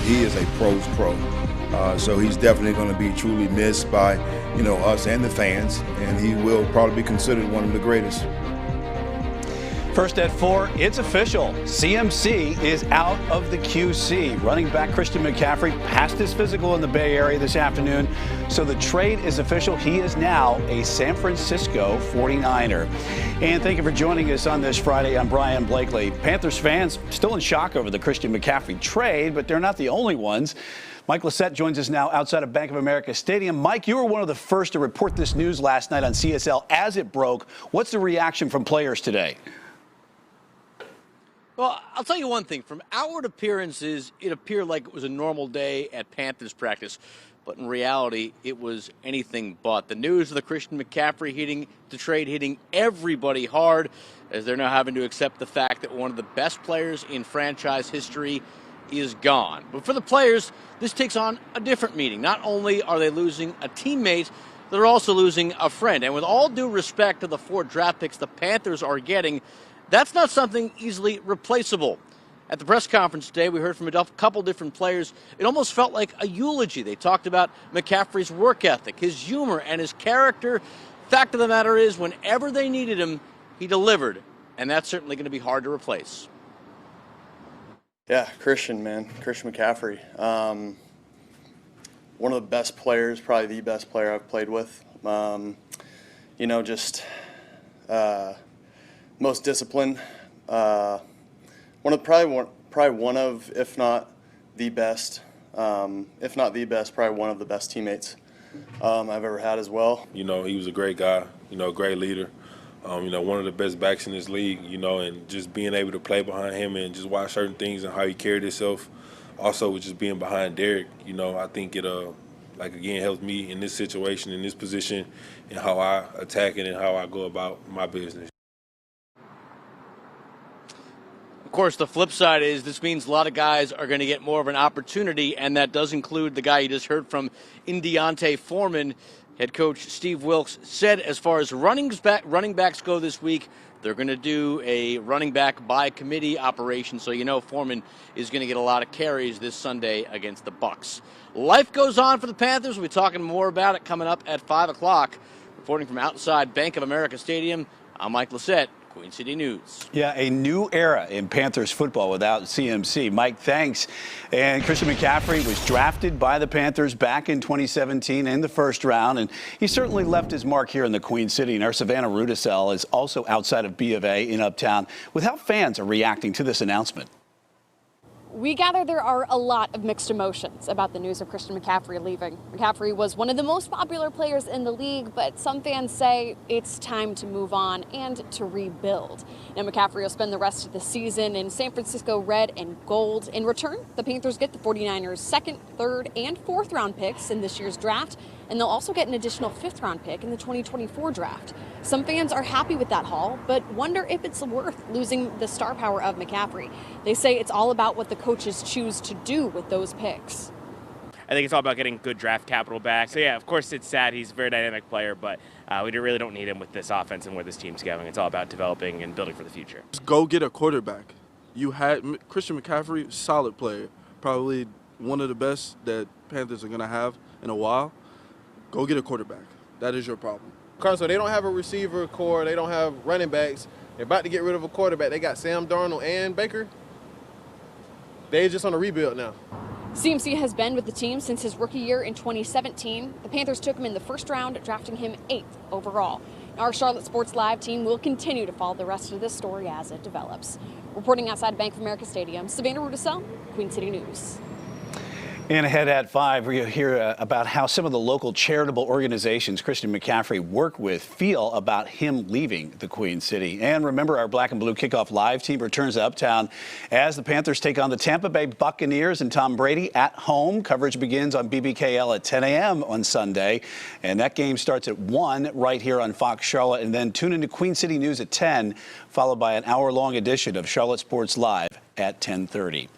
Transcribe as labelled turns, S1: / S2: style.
S1: he is a pro's pro. So he's definitely going to be truly missed by, us and the fans, and he will probably be considered one of the greatest.
S2: First at 4, it's official. CMC is out of the QC. Running back Christian McCaffrey passed his physical in the Bay Area this afternoon, so the trade is official. He is now a San Francisco 49er. And thank you for joining us on this Friday. I'm Brian Blakely. Panthers fans still in shock over the Christian McCaffrey trade, but they're not the only ones. Mike Lissette joins us now outside of Bank of America Stadium. Mike, you were one of the first to report this news last night on CSL as it broke. What's the reaction from players today?
S3: Well, I'll tell you one thing. From outward appearances, it appeared like it was a normal day at Panthers practice. But in reality, it was anything but. The news of the Christian McCaffrey trade hitting everybody hard, as they're now having to accept the fact that one of the best players in franchise history is gone. But for the players, this takes on a different meaning. Not only are they losing a teammate, they're also losing a friend. And with all due respect to the 4 draft picks the Panthers are getting, that's not something easily replaceable. At the press conference today, we heard from a couple different players. It almost felt like a eulogy. They talked about McCaffrey's work ethic, his humor, and his character. Fact of the matter is, whenever they needed him, he delivered. And that's certainly going to be hard to replace.
S4: Yeah, Christian McCaffrey. One of the best players, probably the best player I've played with. Most disciplined. Probably one of, if not the best, probably one of the best teammates I've ever had as well.
S5: He was a great guy, great leader. One of the best backs in this league, and just being able to play behind him and just watch certain things and how he carried himself. Also, with just being behind Derek, I think it, helps me in this situation, in this position, and how I attack it and how I go about my business.
S3: Of course, the flip side is this means a lot of guys are going to get more of an opportunity, and that does include the guy you just heard from, Deontay Foreman. Head coach Steve Wilks said as far as running backs go this week, they're going to do a running back by committee operation, so Foreman is going to get a lot of carries this Sunday against the Bucs. Life goes on for the Panthers. We'll be talking more about it coming up at 5 o'clock. Reporting from outside Bank of America Stadium, I'm Mike Lissette, Queen City News.
S2: Yeah, a new era in Panthers football without CMC. Mike, thanks. And Christian McCaffrey was drafted by the Panthers back in 2017 in the first round, and he certainly left his mark here in the Queen City. And our Savannah Rudisell is also outside of B of A in Uptown with how fans are reacting to this announcement.
S6: We gather there are a lot of mixed emotions about the news of Christian McCaffrey leaving. McCaffrey was one of the most popular players in the league, but some fans say it's time to move on and to rebuild. Now, McCaffrey will spend the rest of the season in San Francisco red and gold. In return, the Panthers get the 49ers' second, third, and fourth round picks in this year's draft, and they'll also get an additional fifth round pick in the 2024 draft. Some fans are happy with that haul, but wonder if it's worth losing the star power of McCaffrey. They say it's all about what the coaches choose to do with those picks.
S7: I think it's all about getting good draft capital back. So, yeah, of course it's sad. He's a very dynamic player, but we really don't need him with this offense and where this team's going. It's all about developing and building for the future.
S8: Just go get a quarterback. You had Christian McCaffrey, solid player, probably one of the best that Panthers are going to have in a while. Go get a quarterback. That is your problem.
S9: So they don't have a receiver core. They don't have running backs. They're about to get rid of a quarterback. They got Sam Darnold and Baker. They're just on a rebuild now.
S6: CMC has been with the team since his rookie year in 2017. The Panthers took him in the first round, drafting him 8th overall. Our Charlotte Sports Live team will continue to follow the rest of this story as it develops. Reporting outside Bank of America Stadium, Savannah Rudisell, Queen City News.
S2: And ahead at 5, we'll hear about how some of the local charitable organizations Christian McCaffrey worked with feel about him leaving the Queen City. And remember, our Black and Blue Kickoff Live team returns to Uptown as the Panthers take on the Tampa Bay Buccaneers and Tom Brady at home. Coverage begins on BBKL at 10 a.m. on Sunday. And that game starts at 1 right here on Fox Charlotte. And then tune into Queen City News at 10, followed by an hour-long edition of Charlotte Sports Live at 10:30.